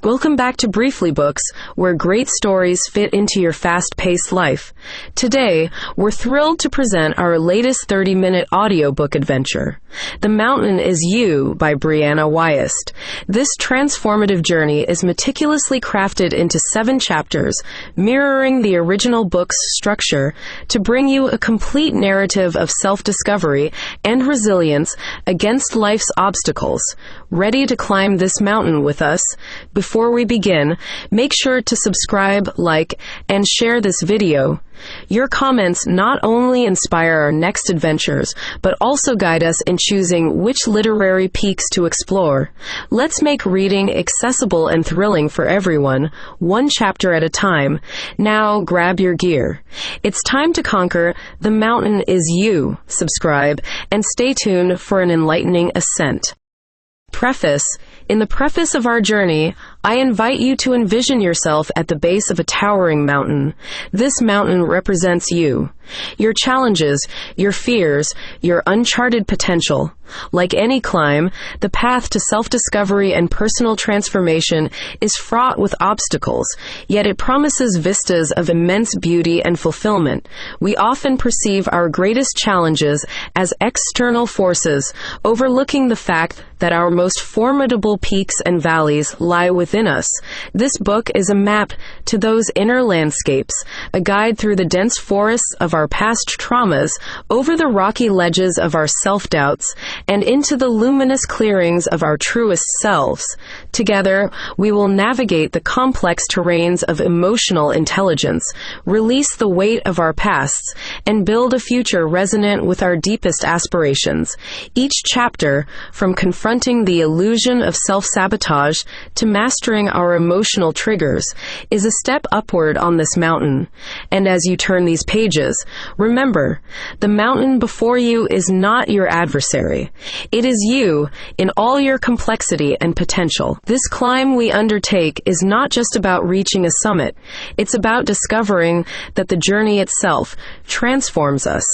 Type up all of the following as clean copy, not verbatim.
Welcome back to BrieflyBooks, where great stories fit into your fast-paced life. Today, we're thrilled to present our latest 30-minute audiobook adventure, The Mountain Is You by Brianna Wiest. This transformative journey is meticulously crafted into 7 chapters, mirroring the original book's structure to bring you a complete narrative of self-discovery and resilience against life's obstacles. Ready to climb this mountain with us? Before we begin, make sure to subscribe, like, and share this video. Your comments not only inspire our next adventures, but also guide us in choosing which literary peaks to explore. Let's make reading accessible and thrilling for everyone, one chapter at a time. Now grab your gear. It's time to conquer. The Mountain Is You. Subscribe, and stay tuned for an enlightening ascent. Preface. In the preface of our journey, I invite you to envision yourself at the base of a towering mountain. This mountain represents you, your challenges, your fears, your uncharted potential. Like any climb, the path to self-discovery and personal transformation is fraught with obstacles, yet it promises vistas of immense beauty and fulfillment. We often perceive our greatest challenges as external forces, overlooking the fact that our most formidable peaks and valleys lie within us. This book is a map to those inner landscapes, a guide through the dense forests of our past traumas, over the rocky ledges of our self-doubts, and into the luminous clearings of our truest selves. Together, we will navigate the complex terrains of emotional intelligence, release the weight of our pasts, and build a future resonant with our deepest aspirations. Each chapter, from confronting the illusion of self-sabotage to mastering our emotional triggers, is a step upward on this mountain. And as you turn these pages, remember, the mountain before you is not your adversary. It is you in all your complexity and potential. This climb we undertake is not just about reaching a summit. It's about discovering that the journey itself transforms us.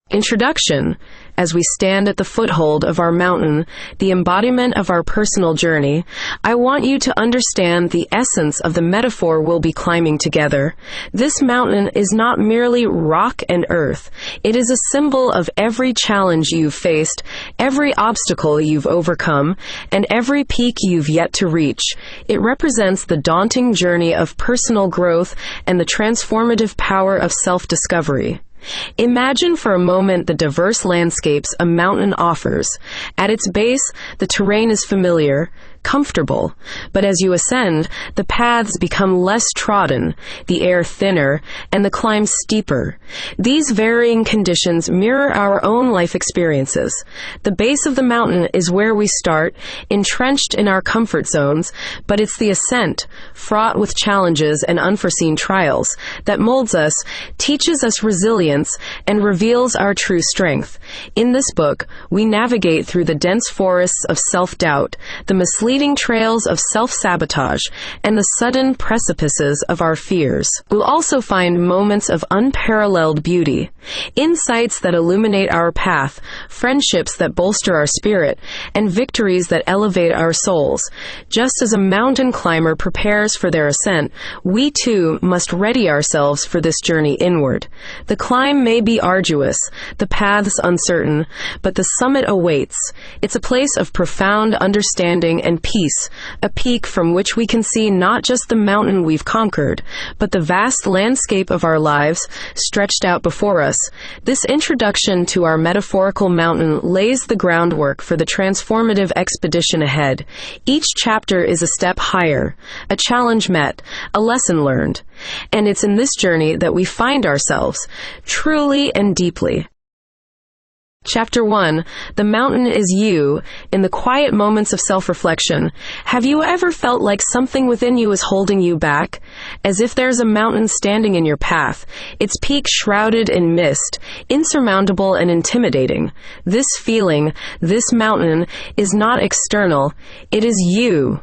Introduction. As we stand at the foothold of our mountain, the embodiment of our personal journey, I want you to understand the essence of the metaphor we'll be climbing together. This mountain is not merely rock and earth. It is a symbol of every challenge you've faced, every obstacle you've overcome, and every peak you've yet to reach. It represents the daunting journey of personal growth and the transformative power of self-discovery. Imagine for a moment the diverse landscapes a mountain offers. At its base, the terrain is familiar, comfortable, but as you ascend, the paths become less trodden, the air thinner, and the climb steeper. These varying conditions mirror our own life experiences. The base of the mountain is where we start, entrenched in our comfort zones, but it's the ascent, fraught with challenges and unforeseen trials, that molds us, teaches us resilience, and reveals our true strength. In this book, we navigate through the dense forests of self-doubt, the misleading trails of self-sabotage, and the sudden precipices of our fears. We'll also find moments of unparalleled beauty, insights that illuminate our path, friendships that bolster our spirit, and victories that elevate our souls. Just as a mountain climber prepares for their ascent, we too must ready ourselves for this journey inward. The climb may be arduous, the paths uncertain, but the summit awaits. It's a place of profound understanding and peace, a peak from which we can see not just the mountain we've conquered, but the vast landscape of our lives stretched out before us. This introduction to our metaphorical mountain lays the groundwork for the transformative expedition ahead. Each chapter is a step higher, a challenge met, a lesson learned. And it's in this journey that we find ourselves, truly and deeply. Chapter 1. The Mountain Is You. In the quiet moments of self-reflection, have you ever felt like something within you is holding you back? As if there's a mountain standing in your path, its peak shrouded in mist, insurmountable and intimidating. This feeling, this mountain, is not external. It is you.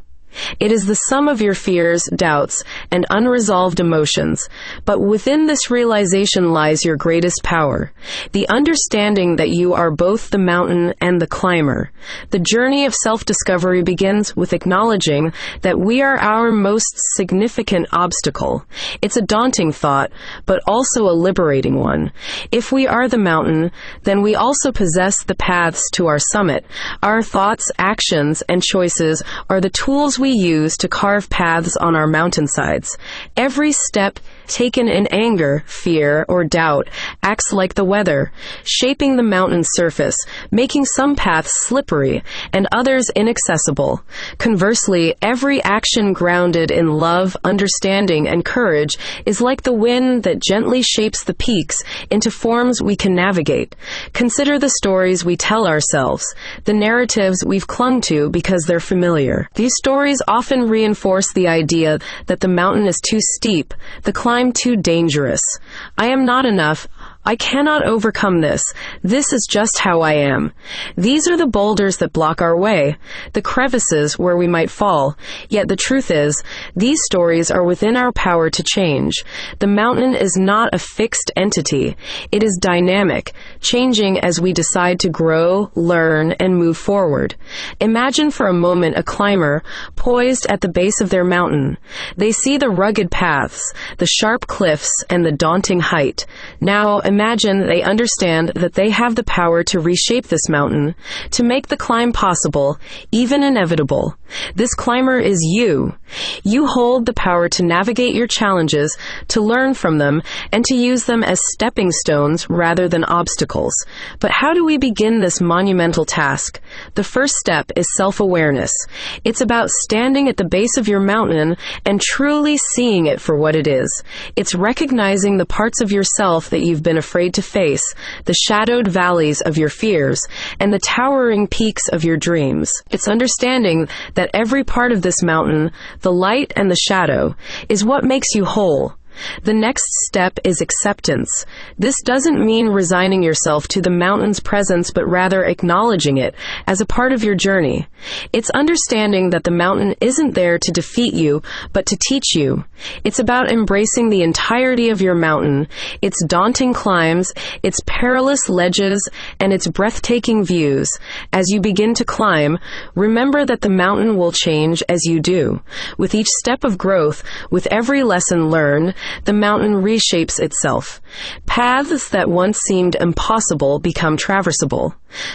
It is the sum of your fears, doubts, and unresolved emotions. But within this realization lies your greatest power, the understanding that you are both the mountain and the climber. The journey of self-discovery begins with acknowledging that we are our most significant obstacle. It's a daunting thought, but also a liberating one. If we are the mountain, then we also possess the paths to our summit. Our thoughts, actions, and choices are the tools we use to carve paths on our mountainsides. Every step taken in anger, fear, or doubt acts like the weather, shaping the mountain's surface, making some paths slippery and others inaccessible. Conversely, every action grounded in love, understanding, and courage is like the wind that gently shapes the peaks into forms we can navigate. Consider the stories we tell ourselves, the narratives we've clung to because they're familiar. These stories often reinforce the idea that the mountain is too steep, the climb too dangerous. I am not enough. I cannot overcome this. This is just how I am. These are the boulders that block our way, the crevices where we might fall. Yet the truth is, these stories are within our power to change. The mountain is not a fixed entity. It is dynamic, changing as we decide to grow, learn, and move forward. Imagine for a moment a climber poised at the base of their mountain. They see the rugged paths, the sharp cliffs, and the daunting height. Now, imagine they understand that they have the power to reshape this mountain, to make the climb possible, even inevitable. This climber is you. You hold the power to navigate your challenges, to learn from them, and to use them as stepping stones rather than obstacles. But how do we begin this monumental task? The first step is self-awareness. It's about standing at the base of your mountain and truly seeing it for what it is. It's recognizing the parts of yourself that you've been afraid to face, the shadowed valleys of your fears, and the towering peaks of your dreams. It's understanding that every part of this mountain, the light and the shadow, is what makes you whole. The next step is acceptance. This doesn't mean resigning yourself to the mountain's presence, but rather acknowledging it as a part of your journey. It's understanding that the mountain isn't there to defeat you, but to teach you. It's about embracing the entirety of your mountain, its daunting climbs, its perilous ledges, and its breathtaking views. As you begin to climb, remember that the mountain will change as you do. With each step of growth, with every lesson learned, the mountain reshapes itself. Paths that once seemed impossible become traversable.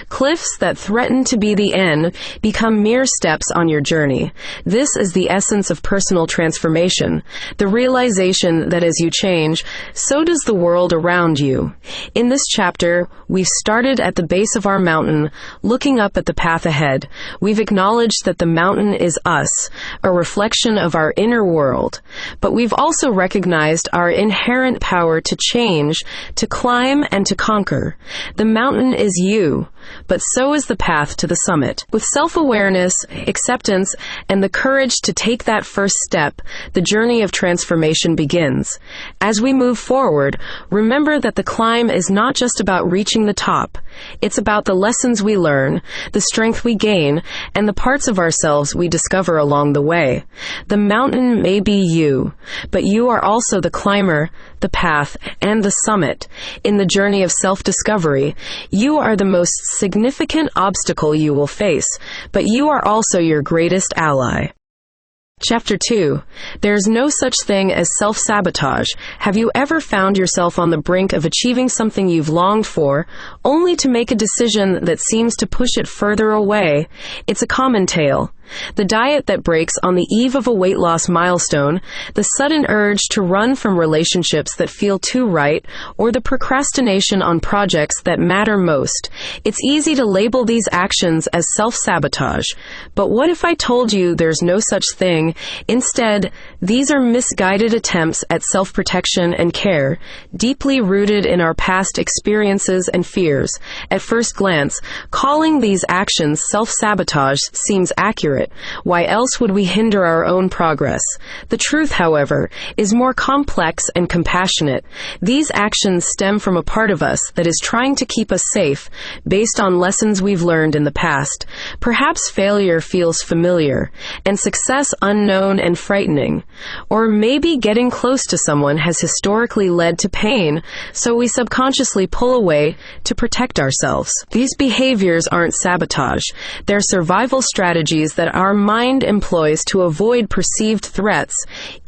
Cliffs that threaten to be the end become mere steps on your journey. This is the essence of personal transformation, the realization that as you change, so does the world around you. In this chapter, we've started at the base of our mountain, looking up at the path ahead. We've acknowledged that the mountain is us, a reflection of our inner world. But we've also recognized our inherent power to change, to climb, and to conquer. The mountain is you, but so is the path to the summit. With self-awareness, acceptance, and the courage to take that first step, the journey of transformation begins. As we move forward, remember that the climb is not just about reaching the top. It's about the lessons we learn, the strength we gain, and the parts of ourselves we discover along the way. The mountain may be you, but you are also the climber, the path, and the summit. In the journey of self-discovery, you are the most significant obstacle you will face, but you are also your greatest ally. Chapter 2. There's no such thing as self-sabotage. Have you ever found yourself on the brink of achieving something you've longed for, only to make a decision that seems to push it further away? It's a common tale. The diet that breaks on the eve of a weight loss milestone, the sudden urge to run from relationships that feel too right, or the procrastination on projects that matter most. It's easy to label these actions as self-sabotage. But what if I told you there's no such thing? Instead, these are misguided attempts at self-protection and care, deeply rooted in our past experiences and fears. At first glance, calling these actions self-sabotage seems accurate. it. Why else would we hinder our own progress? The truth, however, is more complex and compassionate. These actions stem from a part of us that is trying to keep us safe, based on lessons we've learned in the past. Perhaps failure feels familiar, and success unknown and frightening. Or maybe getting close to someone has historically led to pain, so we subconsciously pull away to protect ourselves. These behaviors aren't sabotage. They're survival strategies that our mind employs to avoid perceived threats,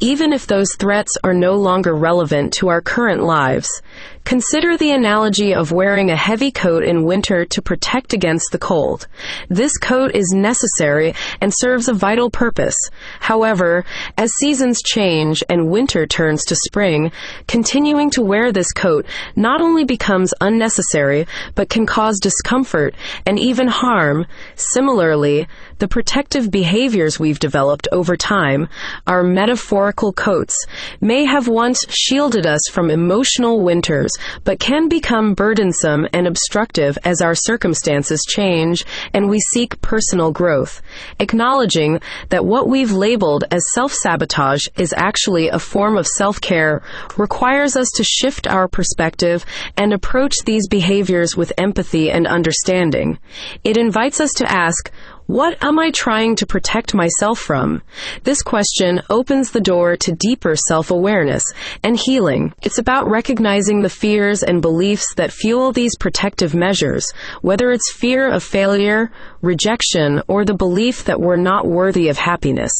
even if those threats are no longer relevant to our current lives. Consider the analogy of wearing a heavy coat in winter to protect against the cold. This coat is necessary and serves a vital purpose. However, as seasons change and winter turns to spring, continuing to wear this coat not only becomes unnecessary, but can cause discomfort and even harm. Similarly, the protective behaviors we've developed over time, our metaphorical coats, may have once shielded us from emotional winters, but can become burdensome and obstructive as our circumstances change and we seek personal growth. Acknowledging that what we've labeled as self-sabotage is actually a form of self-care requires us to shift our perspective and approach these behaviors with empathy and understanding. It invites us to ask, what am I trying to protect myself from? This question opens the door to deeper self-awareness and healing. It's about recognizing the fears and beliefs that fuel these protective measures, whether it's fear of failure, rejection, or the belief that we're not worthy of happiness.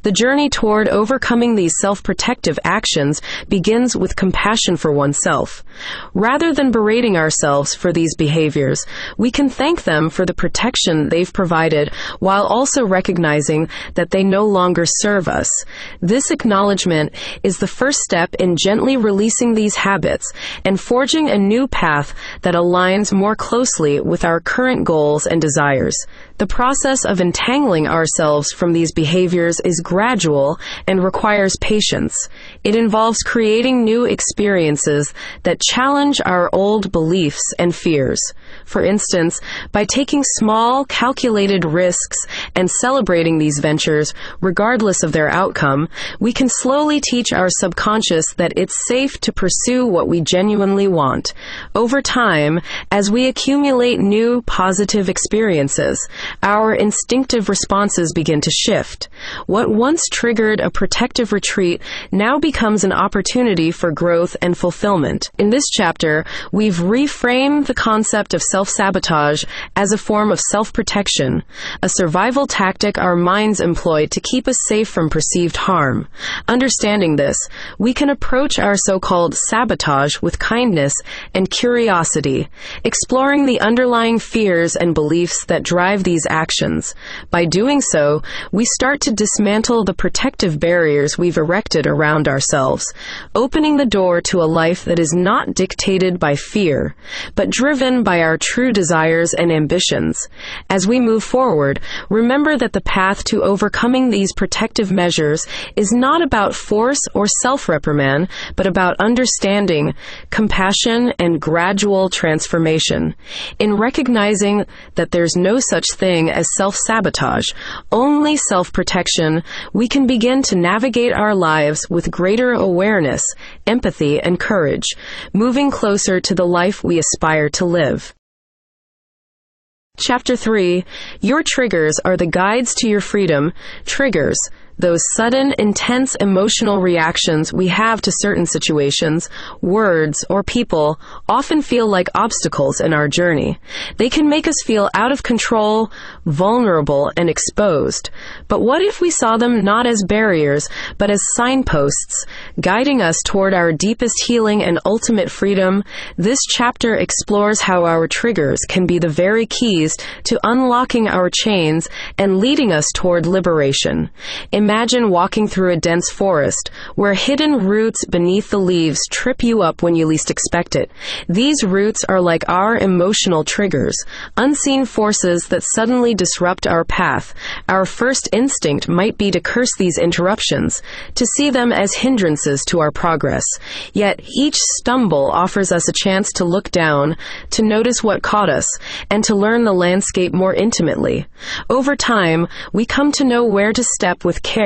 The journey toward overcoming these self-protective actions begins with compassion for oneself. Rather than berating ourselves for these behaviors, we can thank them for the protection they've provided, while also recognizing that they no longer serve us. This acknowledgement is the first step in gently releasing these habits and forging a new path that aligns more closely with our current goals and desires. The process of entangling ourselves from these behaviors is gradual and requires patience. It involves creating new experiences that challenge our old beliefs and fears. For instance, by taking small, calculated risks and celebrating these ventures, regardless of their outcome, we can slowly teach our subconscious that it's safe to pursue what we genuinely want. Over time, as we accumulate new, positive experiences, our instinctive responses begin to shift. What once triggered a protective retreat now becomes an opportunity for growth and fulfillment. In this chapter, we've reframed the concept of self-sabotage as a form of self-protection, a survival tactic our minds employ to keep us safe from perceived harm. Understanding this, we can approach our so-called sabotage with kindness and curiosity, exploring the underlying fears and beliefs that drive these actions. By doing so, we start to dismantle the protective barriers we've erected around ourselves, opening the door to a life that is not dictated by fear, but driven by our true desires and ambitions. As we move forward, remember that the path to overcoming these protective measures is not about force or self-reprimand, but about understanding, compassion, and gradual transformation. In recognizing that there's no such thing as self-sabotage, only self-protection, we can begin to navigate our lives with greater awareness, empathy, and courage, moving closer to the life we aspire to live. Chapter 3. Your triggers are the guides to your freedom. Triggers. Those sudden, intense emotional reactions we have to certain situations, words, or people often feel like obstacles in our journey. They can make us feel out of control, vulnerable, and exposed. But what if we saw them not as barriers, but as signposts, guiding us toward our deepest healing and ultimate freedom? This chapter explores how our triggers can be the very keys to unlocking our chains and leading us toward liberation. Imagine walking through a dense forest, where hidden roots beneath the leaves trip you up when you least expect it. These roots are like our emotional triggers, unseen forces that suddenly disrupt our path. Our first instinct might be to curse these interruptions, to see them as hindrances to our progress. Yet each stumble offers us a chance to look down, to notice what caught us, and to learn the landscape more intimately. Over time, we come to know where to step with care,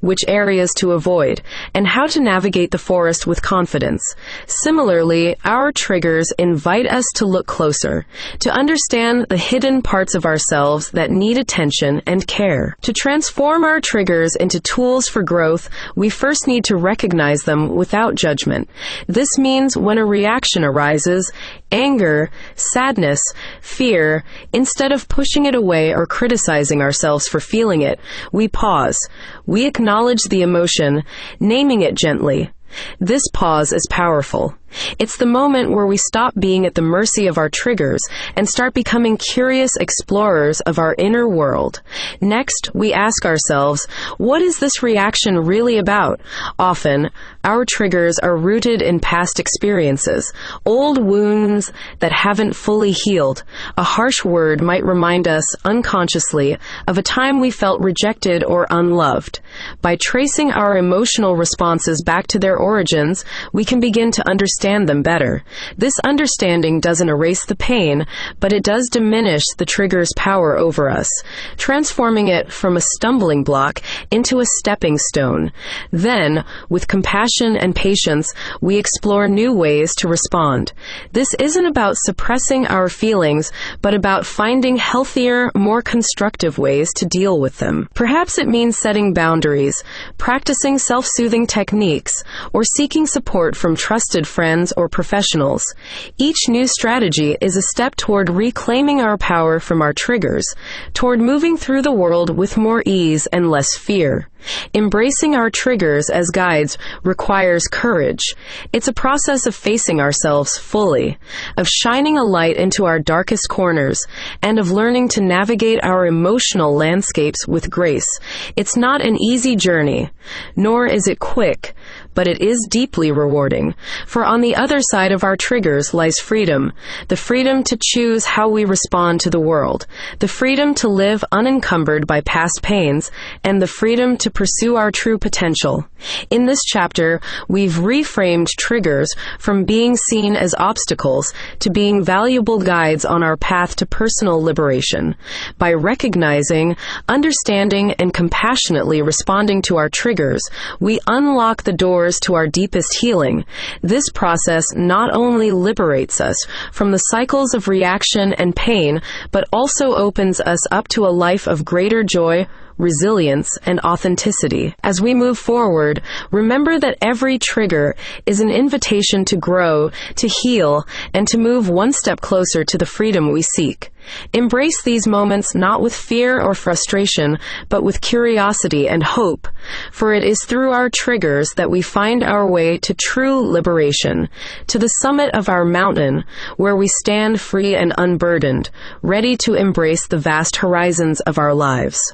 which areas to avoid, and how to navigate the forest with confidence. Similarly, our triggers invite us to look closer, to understand the hidden parts of ourselves that need attention and care. To transform our triggers into tools for growth, we first need to recognize them without judgment. This means when a reaction arises, anger, sadness, fear, instead of pushing it away or criticizing ourselves for feeling it, we pause. We acknowledge the emotion, naming it gently. This pause is powerful. It's the moment where we stop being at the mercy of our triggers and start becoming curious explorers of our inner world. Next, we ask ourselves, what is this reaction really about? Often, our triggers are rooted in past experiences, old wounds that haven't fully healed. A harsh word might remind us unconsciously of a time we felt rejected or unloved. By tracing our emotional responses back to their origins, we can begin to understand them better. This understanding doesn't erase the pain, but it does diminish the trigger's power over us, transforming it from a stumbling block into a stepping stone. Then, with compassion and patience, we explore new ways to respond. This isn't about suppressing our feelings, but about finding healthier, more constructive ways to deal with them. Perhaps it means setting boundaries, practicing self-soothing techniques, or seeking support from trusted friends or professionals. Each new strategy is a step toward reclaiming our power from our triggers, toward moving through the world with more ease and less fear. Embracing our triggers as guides requires courage. It's a process of facing ourselves fully, of shining a light into our darkest corners, and of learning to navigate our emotional landscapes with grace. It's not an easy journey, nor is it quick, but it is deeply rewarding. For on the other side of our triggers lies freedom, the freedom to choose how we respond to the world, the freedom to live unencumbered by past pains, and the freedom to pursue our true potential. In this chapter, we've reframed triggers from being seen as obstacles to being valuable guides on our path to personal liberation. By recognizing, understanding, and compassionately responding to our triggers, we unlock the doors to our deepest healing. This process not only liberates us from the cycles of reaction and pain, but also opens us up to a life of greater joy, resilience, and authenticity. As we move forward, remember that every trigger is an invitation to grow, to heal, and to move one step closer to the freedom we seek. Embrace these moments not with fear or frustration, but with curiosity and hope, for it is through our triggers that we find our way to true liberation, to the summit of our mountain, where we stand free and unburdened, ready to embrace the vast horizons of our lives.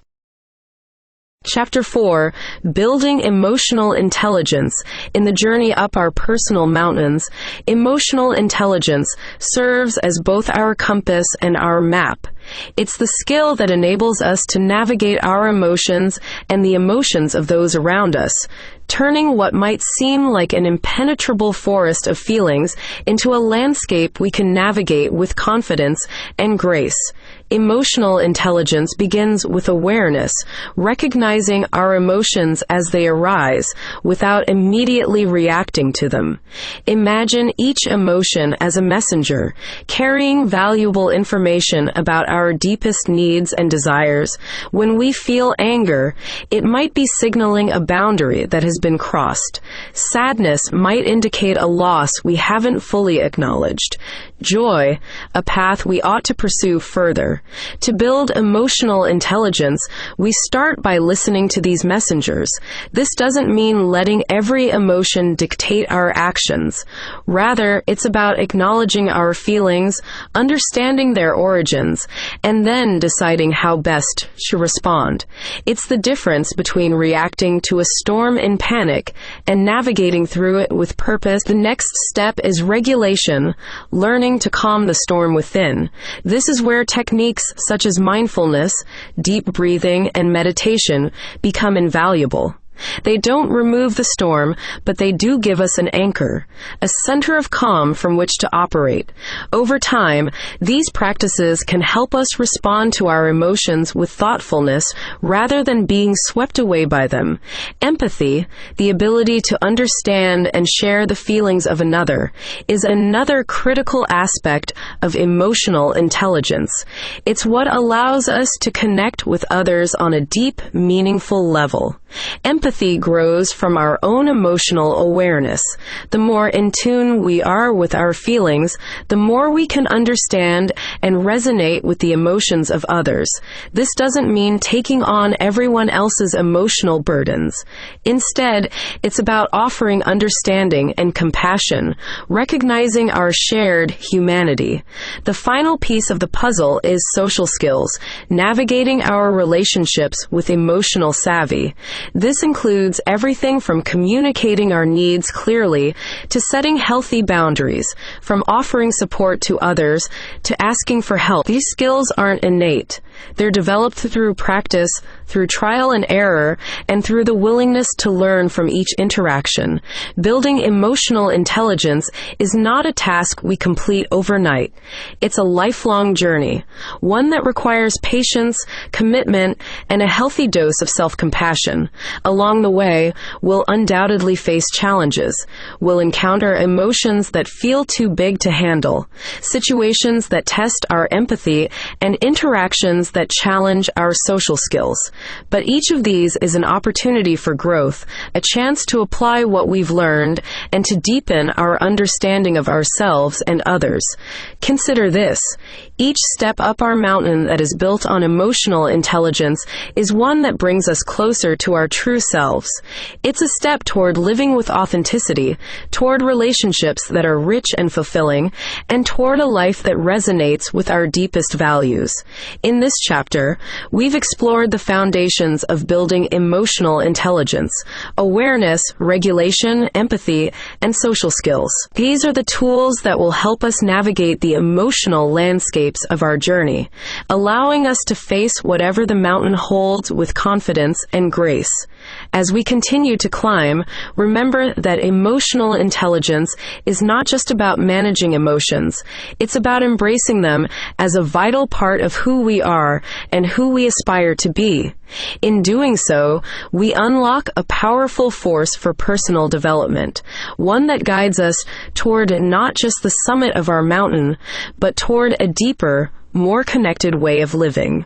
Chapter 4, Building Emotional Intelligence. In the journey up our personal mountains, emotional intelligence serves as both our compass and our map. It's the skill that enables us to navigate our emotions and the emotions of those around us, turning what might seem like an impenetrable forest of feelings into a landscape we can navigate with confidence and grace. Emotional intelligence begins with awareness, recognizing our emotions as they arise without immediately reacting to them. Imagine each emotion as a messenger, carrying valuable information about our deepest needs and desires. When we feel anger, it might be signaling a boundary that has been crossed. Sadness might indicate a loss we haven't fully acknowledged. Joy, a path we ought to pursue further. To build emotional intelligence, we start by listening to these messengers. This doesn't mean letting every emotion dictate our actions. Rather, it's about acknowledging our feelings, understanding their origins, and then deciding how best to respond. It's the difference between reacting to a storm in panic and navigating through it with purpose. The next step is regulation, learning to calm the storm within. This is where techniques such as mindfulness, deep breathing, and meditation become invaluable. They don't remove the storm, but they do give us an anchor, a center of calm from which to operate. Over time, these practices can help us respond to our emotions with thoughtfulness rather than being swept away by them. Empathy, the ability to understand and share the feelings of another, is another critical aspect of emotional intelligence. It's what allows us to connect with others on a deep, meaningful level. Empathy grows from our own emotional awareness. The more in tune we are with our feelings, the more we can understand and resonate with the emotions of others. This doesn't mean taking on everyone else's emotional burdens. Instead, it's about offering understanding and compassion, recognizing our shared humanity. The final piece of the puzzle is social skills, navigating our relationships with emotional savvy. This includes everything from communicating our needs clearly to setting healthy boundaries, from offering support to others to asking for help. These skills aren't innate. They're developed through practice, through trial and error, and through the willingness to learn from each interaction. Building emotional intelligence is not a task we complete overnight. It's a lifelong journey, one that requires patience, commitment, and a healthy dose of self-compassion. Along the way, we'll undoubtedly face challenges. We'll encounter emotions that feel too big to handle, situations that test our empathy, and interactions that challenge our social skills. But each of these is an opportunity for growth, a chance to apply what we've learned and to deepen our understanding of ourselves and others. Consider this. Each step up our mountain that is built on emotional intelligence is one that brings us closer to our true selves. It's a step toward living with authenticity, toward relationships that are rich and fulfilling, and toward a life that resonates with our deepest values. In this chapter, we've explored the foundations of building emotional intelligence: awareness, regulation, empathy, and social skills. These are the tools that will help us navigate the emotional landscapes of our journey, allowing us to face whatever the mountain holds with confidence and grace. As we continue to climb, remember that emotional intelligence is not just about managing emotions. It's about embracing them as a vital part of who we are and who we aspire to be. In doing so, we unlock a powerful force for personal development, one that guides us toward not just the summit of our mountain, but toward a deeper, more connected way of living.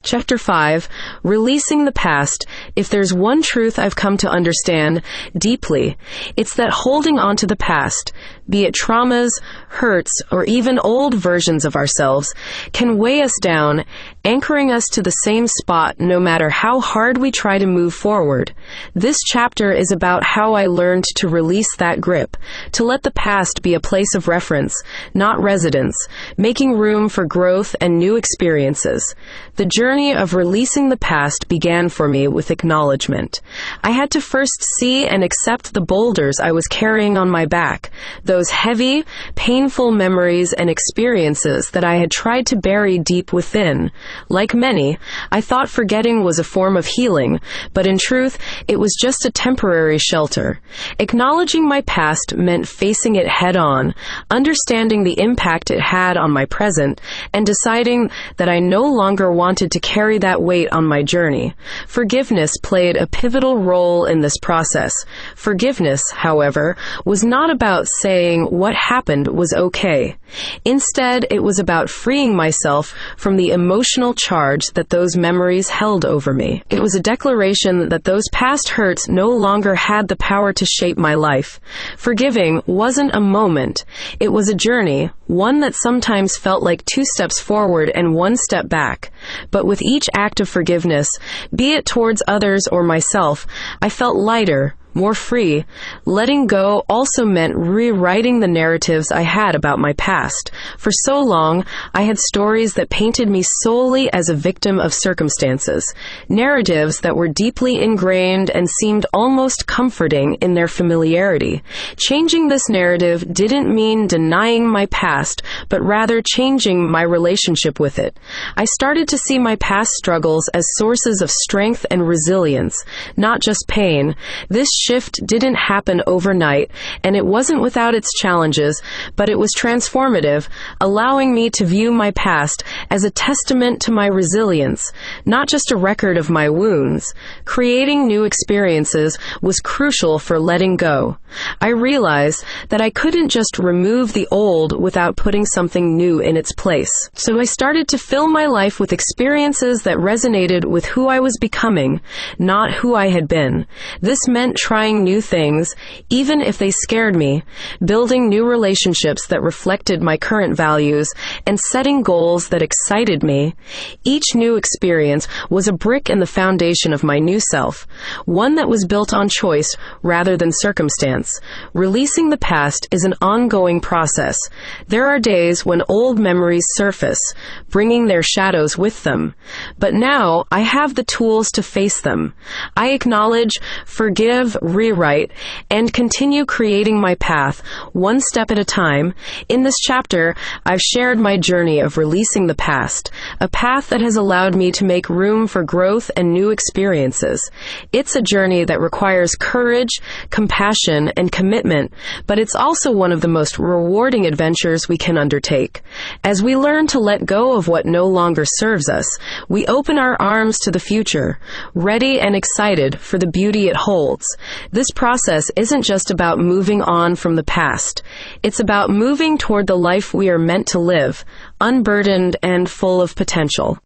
Chapter 5, Releasing the Past. If there's one truth I've come to understand deeply, it's that holding on to the past, be it traumas, hurts, or even old versions of ourselves, can weigh us down, anchoring us to the same spot no matter how hard we try to move forward. This chapter is about how I learned to release that grip, to let the past be a place of reference, not residence, making room for growth and new experiences. The journey of releasing the past began for me with acknowledgement. I had to first see and accept the boulders I was carrying on my back, those heavy, painful memories and experiences that I had tried to bury deep within. Like many, I thought forgetting was a form of healing, but in truth, it was just a temporary shelter. Acknowledging my past meant facing it head-on, understanding the impact it had on my present, and deciding that I no longer wanted to carry that weight on my journey. Forgiveness played a pivotal role in this process. Forgiveness, however, was not about saying saying what happened was okay. Instead, it was about freeing myself from the emotional charge that those memories held over me. It was a declaration that those past hurts no longer had the power to shape my life. Forgiving wasn't a moment. It was a journey, one that sometimes felt like 2 steps forward and 1 step back. But with each act of forgiveness, be it towards others or myself, I felt lighter, more free. Letting go also meant rewriting the narratives I had about my past. For so long, I had stories that painted me solely as a victim of circumstances, narratives that were deeply ingrained and seemed almost comforting in their familiarity. Changing this narrative didn't mean denying my past, but rather changing my relationship with it. I started to see my past struggles as sources of strength and resilience, not just pain. This shift didn't happen overnight, and it wasn't without its challenges, but it was transformative, allowing me to view my past as a testament to my resilience, not just a record of my wounds. Creating new experiences was crucial for letting go. I realized that I couldn't just remove the old without putting something new in its place. So I started to fill my life with experiences that resonated with who I was becoming, not who I had been. This meant trying new things, even if they scared me, building new relationships that reflected my current values, and setting goals that excited me. Each new experience was a brick in the foundation of my new self, one that was built on choice rather than circumstance. Releasing the past is an ongoing process. There are days when old memories surface, bringing their shadows with them. But now I have the tools to face them. I acknowledge, forgive, rewrite, and continue creating my path, one step at a time. In this chapter, I've shared my journey of releasing the past, a path that has allowed me to make room for growth and new experiences. It's a journey that requires courage, compassion, and commitment, but it's also one of the most rewarding adventures we can undertake. As we learn to let go of what no longer serves us, we open our arms to the future, ready and excited for the beauty it holds. This process isn't just about moving on from the past. It's about moving toward the life we are meant to live, unburdened and full of potential.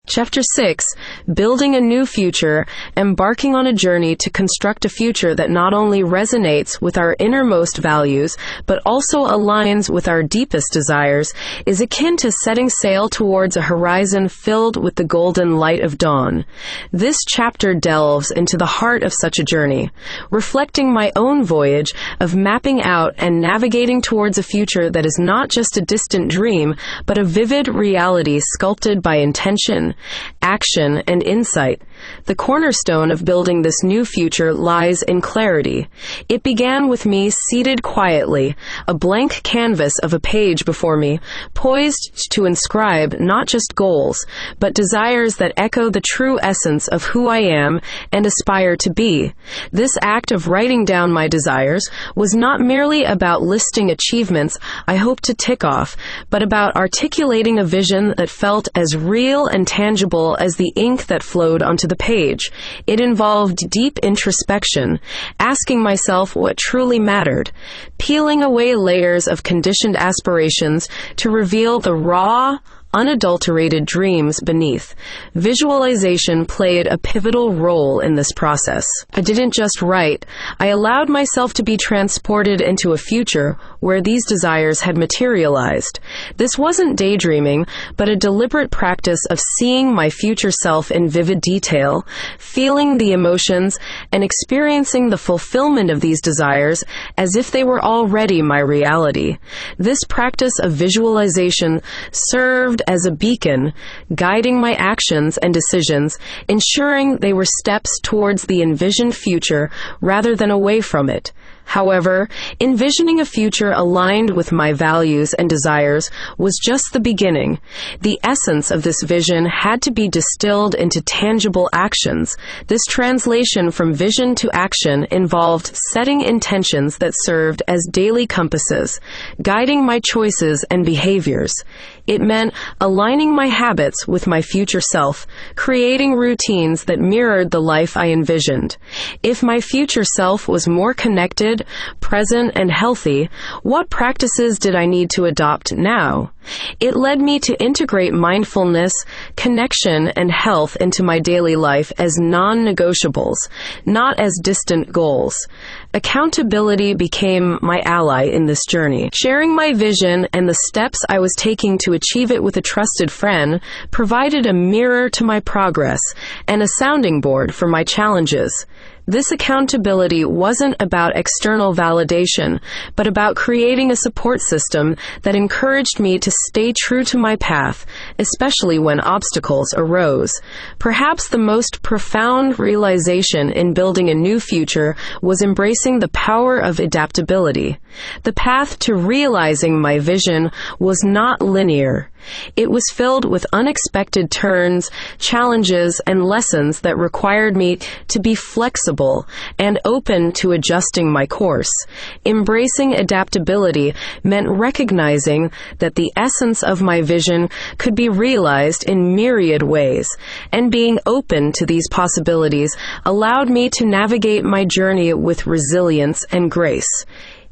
Chapter 6, Building a New Future, Embarking on a Journey to Construct a Future that not only resonates with our innermost values, but also aligns with our deepest desires, is akin to setting sail towards a horizon filled with the golden light of dawn. This chapter delves into the heart of such a journey, reflecting my own voyage of mapping out and navigating towards a future that is not just a distant dream, but a vivid reality sculpted by intention, action, and insight. The cornerstone of building this new future lies in clarity. It began with me seated quietly, a blank canvas of a page before me, poised to inscribe not just goals, but desires that echo the true essence of who I am and aspire to be. This act of writing down my desires was not merely about listing achievements I hoped to tick off, but about articulating a vision that felt as real and tangible as the ink that flowed onto the page. It involved deep introspection, asking myself what truly mattered, peeling away layers of conditioned aspirations to reveal the raw, unadulterated dreams beneath. Visualization played a pivotal role in this process. I didn't just write. I allowed myself to be transported into a future where these desires had materialized. This wasn't daydreaming, but a deliberate practice of seeing my future self in vivid detail, feeling the emotions, and experiencing the fulfillment of these desires as if they were already my reality. This practice of visualization served as a beacon, guiding my actions and decisions, ensuring they were steps towards the envisioned future rather than away from it. However, envisioning a future aligned with my values and desires was just the beginning. The essence of this vision had to be distilled into tangible actions. This translation from vision to action involved setting intentions that served as daily compasses, guiding my choices and behaviors. It meant aligning my habits with my future self, creating routines that mirrored the life I envisioned. If my future self was more connected, present, and healthy, what practices did I need to adopt now? It led me to integrate mindfulness, connection, and health into my daily life as non-negotiables, not as distant goals. Accountability became my ally in this journey. Sharing my vision and the steps I was taking to achieve it with a trusted friend provided a mirror to my progress and a sounding board for my challenges. This accountability wasn't about external validation, but about creating a support system that encouraged me to stay true to my path, especially when obstacles arose. Perhaps the most profound realization in building a new future was embracing the power of adaptability. The path to realizing my vision was not linear. It was filled with unexpected turns, challenges, and lessons that required me to be flexible and open to adjusting my course. Embracing adaptability meant recognizing that the essence of my vision could be realized in myriad ways, and being open to these possibilities allowed me to navigate my journey with resilience and grace.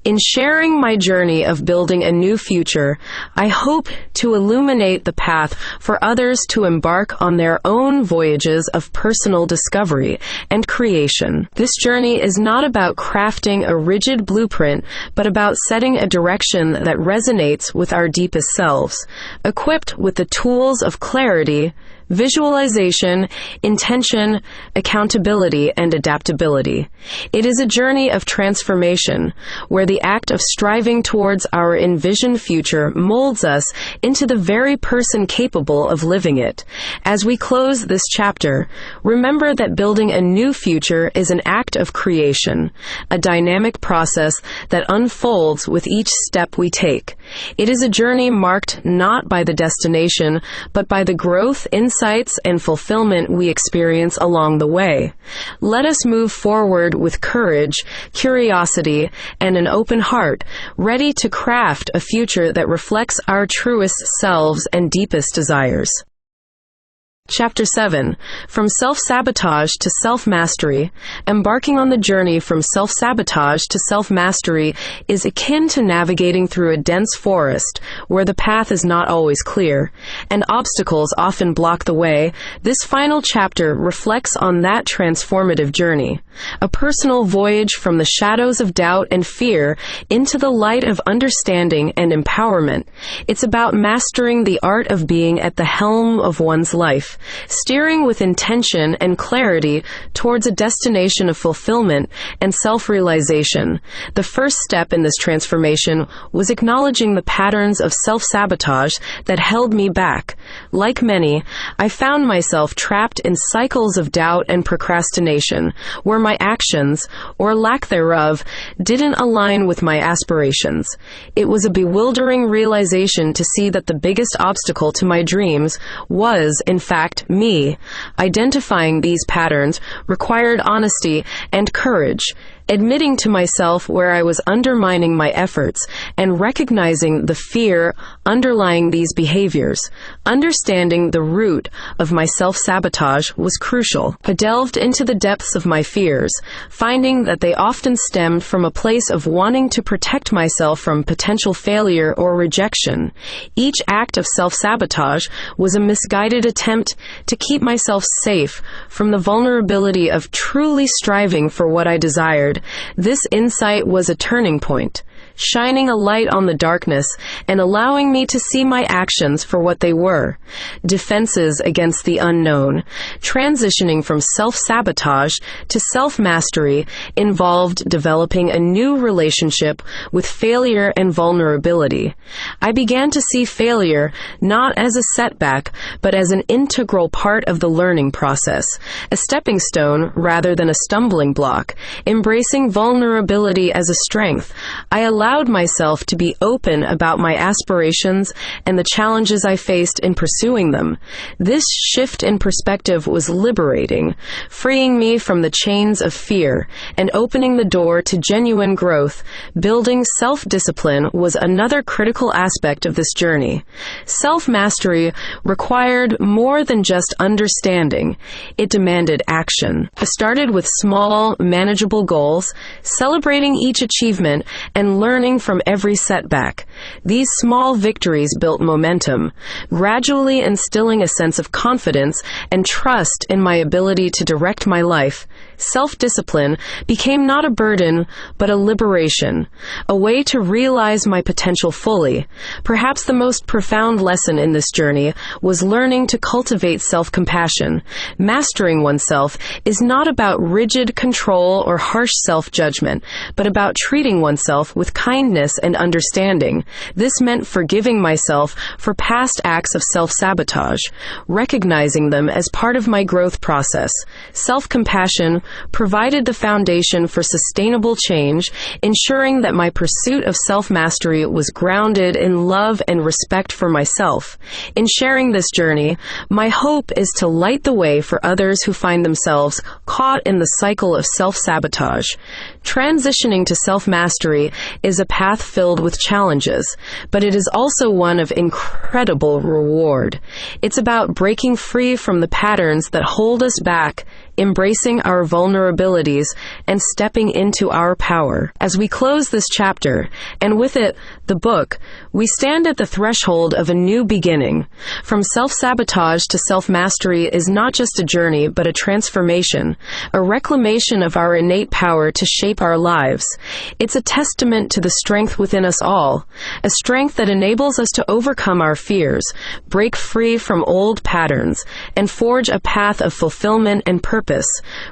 In sharing my journey of building a new future, I hope to illuminate the path for others to embark on their own voyages of personal discovery and creation. This journey is not about crafting a rigid blueprint, but about setting a direction that resonates with our deepest selves, equipped with the tools of clarity, visualization, intention, accountability, and adaptability. It is a journey of transformation, where the act of striving towards our envisioned future molds us into the very person capable of living it. As we close this chapter, remember that building a new future is an act of creation, a dynamic process that unfolds with each step we take. It is a journey marked not by the destination, but by the growth, insights, and fulfillment we experience along the way. Let us move forward with courage, curiosity, and an open heart, ready to craft a future that reflects our truest selves and deepest desires. Chapter 7. From Self-Sabotage to Self-Mastery. Embarking on the journey from self-sabotage to self-mastery is akin to navigating through a dense forest where the path is not always clear, and obstacles often block the way. This final chapter reflects on that transformative journey, a personal voyage from the shadows of doubt and fear into the light of understanding and empowerment. It's about mastering the art of being at the helm of one's life, steering with intention and clarity towards a destination of fulfillment and self-realization. The first step in this transformation was acknowledging the patterns of self-sabotage that held me back. Like many, I found myself trapped in cycles of doubt and procrastination, where my actions, or lack thereof, didn't align with my aspirations. It was a bewildering realization to see that the biggest obstacle to my dreams was, in fact, me. Identifying these patterns required honesty and courage, admitting to myself where I was undermining my efforts and recognizing the fear underlying these behaviors. Understanding the root of my self-sabotage was crucial. I delved into the depths of my fears, finding that they often stemmed from a place of wanting to protect myself from potential failure or rejection. Each act of self-sabotage was a misguided attempt to keep myself safe from the vulnerability of truly striving for what I desired. This insight was a turning point, shining a light on the darkness and allowing me to see my actions for what they were: defenses against the unknown. Transitioning from self-sabotage to self-mastery involved developing a new relationship with failure and vulnerability. I began to see failure not as a setback, but as an integral part of the learning process, a stepping stone rather than a stumbling block. Embracing vulnerability as a strength, I allowed allowed myself to be open about my aspirations and the challenges I faced in pursuing them. This shift in perspective was liberating, freeing me from the chains of fear and opening the door to genuine growth. Building self-discipline was another critical aspect of this journey. Self-mastery required more than just understanding. It demanded action. I started with small, manageable goals, celebrating each achievement and learning from every setback. These small victories built momentum, gradually instilling a sense of confidence and trust in my ability to direct my life. Self-discipline became not a burden, but a liberation, a way to realize my potential fully. Perhaps the most profound lesson in this journey was learning to cultivate self-compassion. Mastering oneself is not about rigid control or harsh self-judgment, but about treating oneself with kindness and understanding. This meant forgiving myself for past acts of self-sabotage, recognizing them as part of my growth process. Self-compassion provided the foundation for sustainable change, ensuring that my pursuit of self-mastery was grounded in love and respect for myself. In sharing this journey, my hope is to light the way for others who find themselves caught in the cycle of self-sabotage. Transitioning to self-mastery is a path filled with challenges, but it is also one of incredible reward. It's about breaking free from the patterns that hold us back, embracing our vulnerabilities, and stepping into our power. As we close this chapter, and with it, the book, we stand at the threshold of a new beginning. From self-sabotage to self-mastery is not just a journey, but a transformation, a reclamation of our innate power to shape our lives. It's a testament to the strength within us all, a strength that enables us to overcome our fears, break free from old patterns, and forge a path of fulfillment and purpose.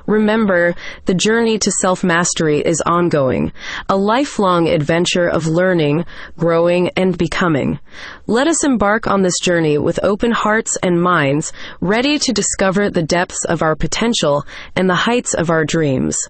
Remember, the journey to self-mastery is ongoing, a lifelong adventure of learning, growing, and becoming. Let us embark on this journey with open hearts and minds, ready to discover the depths of our potential and the heights of our dreams.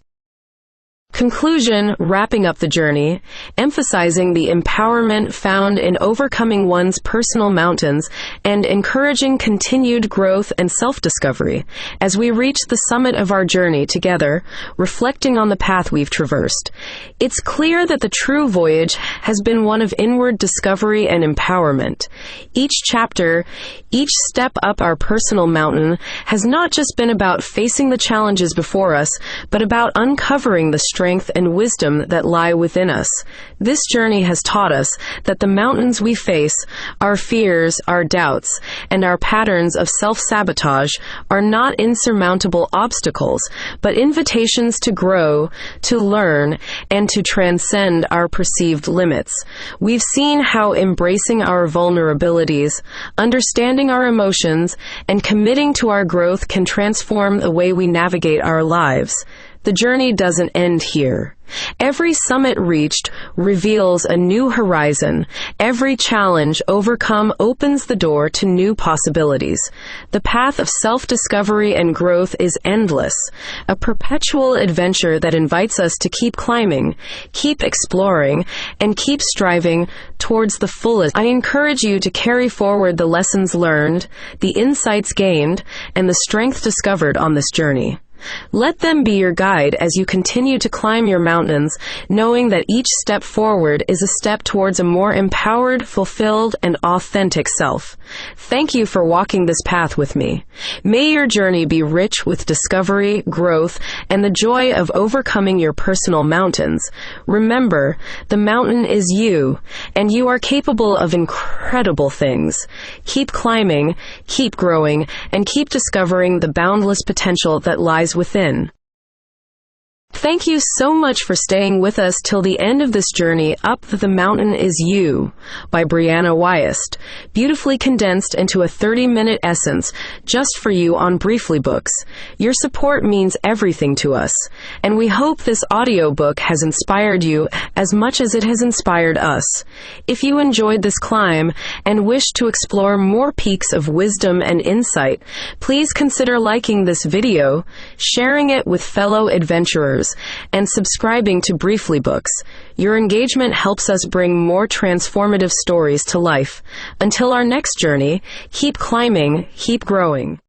Conclusion, wrapping up the journey, emphasizing the empowerment found in overcoming one's personal mountains and encouraging continued growth and self-discovery. As we reach the summit of our journey together, reflecting on the path we've traversed, it's clear that the true voyage has been one of inward discovery and empowerment. Each chapter, each step up our personal mountain, has not just been about facing the challenges before us, but about uncovering the strength and wisdom that lie within us. This journey has taught us that the mountains we face, our fears, our doubts, and our patterns of self-sabotage are not insurmountable obstacles, but invitations to grow, to learn, and to transcend our perceived limits. We've seen how embracing our vulnerabilities, understanding our emotions, and committing to our growth can transform the way we navigate our lives. The journey doesn't end here. Every summit reached reveals a new horizon. Every challenge overcome opens the door to new possibilities. The path of self-discovery and growth is endless, a perpetual adventure that invites us to keep climbing, keep exploring, and keep striving towards the fullest. I encourage you to carry forward the lessons learned, the insights gained, and the strength discovered on this journey. Let them be your guide as you continue to climb your mountains, knowing that each step forward is a step towards a more empowered, fulfilled, and authentic self. Thank you for walking this path with me. May your journey be rich with discovery, growth, and the joy of overcoming your personal mountains. Remember, the mountain is you, and you are capable of incredible things. Keep climbing, keep growing, and keep discovering the boundless potential that lies within. Thank you so much for staying with us till the end of this journey up the mountain is you by Brianna Wiest, beautifully condensed into a 30-minute essence just for you on BrieflyBooks. Your support means everything to us, and we hope this audiobook has inspired you as much as it has inspired us. If you enjoyed this climb and wish to explore more peaks of wisdom and insight, please consider liking this video, sharing it with fellow adventurers, reviews, and subscribing to BrieflyBooks. Your engagement helps us bring more transformative stories to life. Until our next journey, keep climbing, keep growing.